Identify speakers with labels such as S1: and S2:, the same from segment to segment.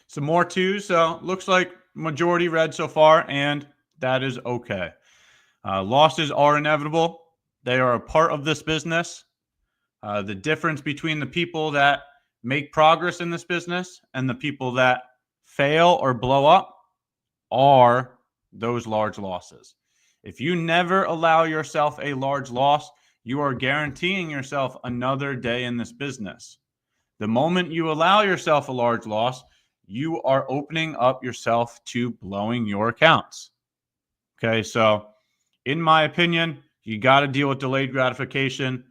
S1: Some more twos. So looks like majority red so far, and that is okay. Losses are inevitable. They are a part of this business. The difference between the people that make progress in this business and the people that fail or blow up are those large losses. If you never allow yourself a large loss, you are guaranteeing yourself another day in this business. The moment you allow yourself a large loss, you are opening up yourself to blowing your accounts. Okay, so in my opinion, you got to deal with delayed gratification.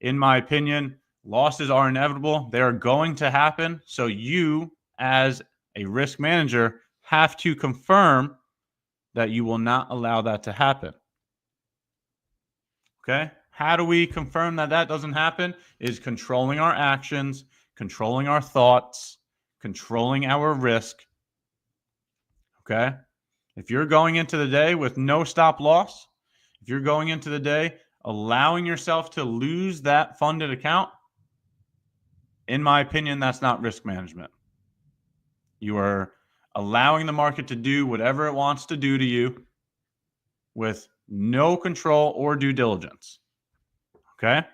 S1: In my opinion, losses are inevitable. They are going to happen. So you, as a risk manager, have to confirm that you will not allow that to happen. Okay? How do we confirm that that doesn't happen? Is controlling our actions, controlling our thoughts, controlling our risk. Okay? If you're going into the day with no stop loss, if you're going into the day allowing yourself to lose that funded account, in my opinion, that's not risk management. You are allowing the market to do whatever it wants to do to you with no control or due diligence. Okay?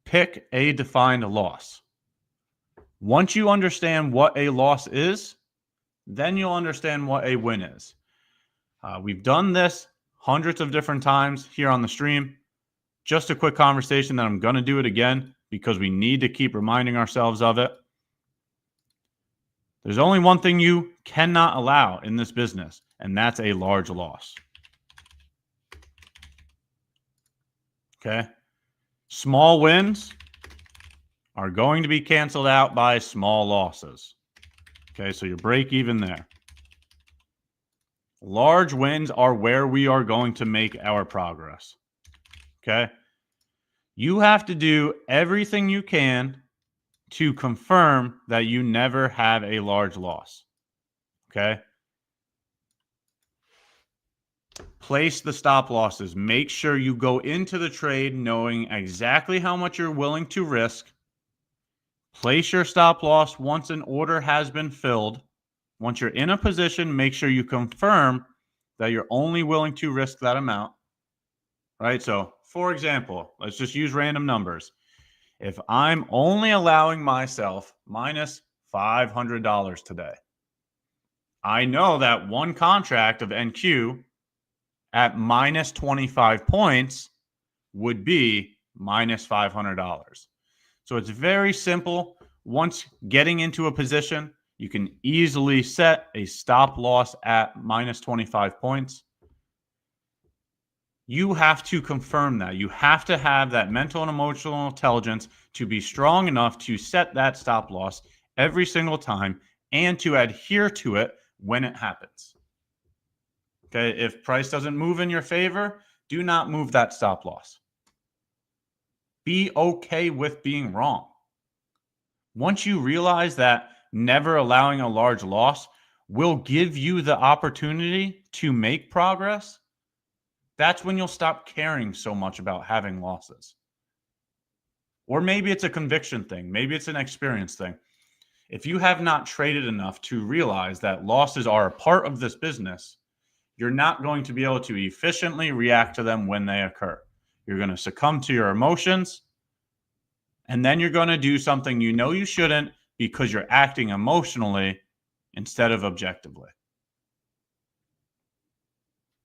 S1: Pick a defined loss. Once you understand what a loss is, then you'll understand what a win is. We've done this hundreds of different times here on the stream. Just a quick conversation that I'm going to do it again because we need to keep reminding ourselves of it. There's only one thing you cannot allow in this business, and that's a large loss. Okay? Small wins are going to be canceled out by small losses. Okay, so you break even there. Large wins are where we are going to make our progress. Okay? You have to do everything you can to confirm that you never have a large loss. Okay? Place the stop losses. Make sure you go into the trade knowing exactly how much you're willing to risk. Place your stop loss once an order has been filled. Once you're in a position, make sure you confirm that you're only willing to risk that amount. Right? So, for example, let's just use random numbers. If I'm only allowing myself minus $500 today, I know that one contract of NQ at minus 25 points would be minus $500. So it's very simple. Once getting into a position, you can easily set a stop loss at minus 25 points. You have to confirm that. You have to have that mental and emotional intelligence to be strong enough to set that stop loss every single time and to adhere to it when it happens. Okay, if price doesn't move in your favor, do not move that stop loss. Be okay with being wrong. Once you realize that never allowing a large loss will give you the opportunity to make progress, that's when you'll stop caring so much about having losses. Or maybe it's a conviction thing. Maybe it's an experience thing. If you have not traded enough to realize that losses are a part of this business, you're not going to be able to efficiently react to them when they occur. You're going to succumb to your emotions, and then you're going to do something you know you shouldn't because you're acting emotionally instead of objectively.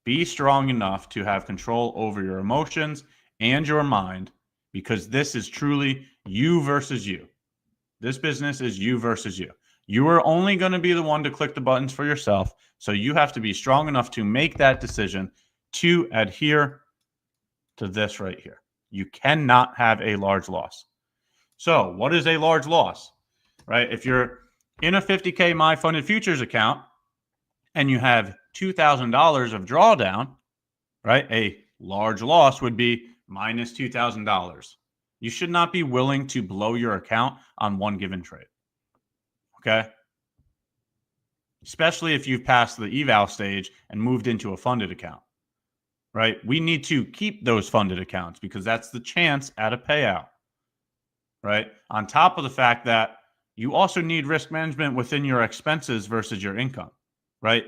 S1: Be strong enough to have control over your emotions and your mind because this is truly you versus you. This business is you versus you. You are only going to be the one to click the buttons for yourself. So you have to be strong enough to make that decision to adhere to this right here. You cannot have a large loss. So what is a large loss, right? If you're in a 50K My Funded Futures account and you have $2,000 of drawdown, right? A large loss would be minus $2,000. You should not be willing to blow your account on one given trade. Okay? Especially if you've passed the eval stage and moved into a funded account, right? We need to keep those funded accounts because that's the chance at a payout, right? On top of the fact that You also need risk management within your expenses versus your income, right?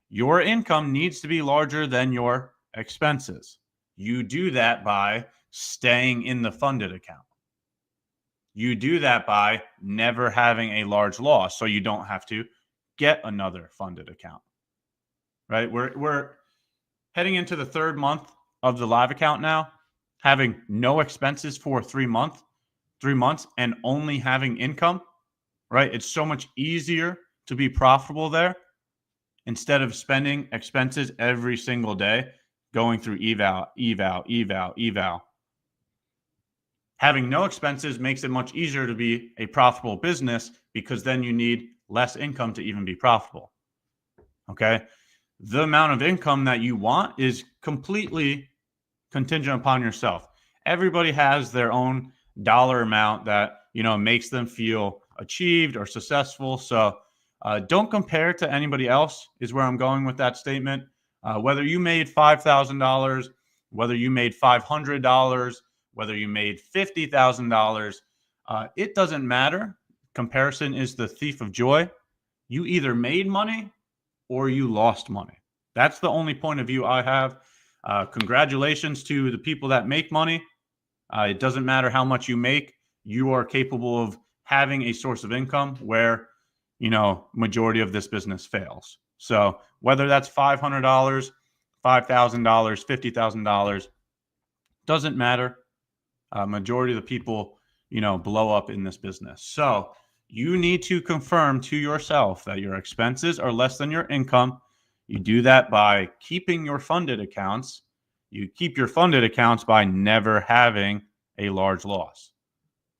S1: Your income needs to be larger than your expenses. You do that by staying in the funded account. You do that by never having a large loss so you don't have to get another funded account, right? We're heading into the third month of the live account now, having no expenses for 3 months and only having income, right? It's so much easier to be profitable there instead of spending expenses every single day going through eval. Having no expenses makes it much easier to be a profitable business because then you need less income to even be profitable. Okay. The amount of income that you want is completely contingent upon yourself. Everybody has their own dollar amount that, makes them feel achieved or successful. So don't compare to anybody else is where I'm going with that statement. Whether you made $5,000, whether you made $500, whether you made $50,000, it doesn't matter. Comparison is the thief of joy. You either made money or you lost money. That's the only point of view I have. Congratulations to the people that make money. It doesn't matter how much you make. You are capable of having a source of income where, majority of this business fails. So whether that's $500, $5,000, $50,000, doesn't matter. Majority of the people, blow up in this business. So you need to confirm to yourself that your expenses are less than your income. You do that by keeping your funded accounts. You keep your funded accounts by never having a large loss.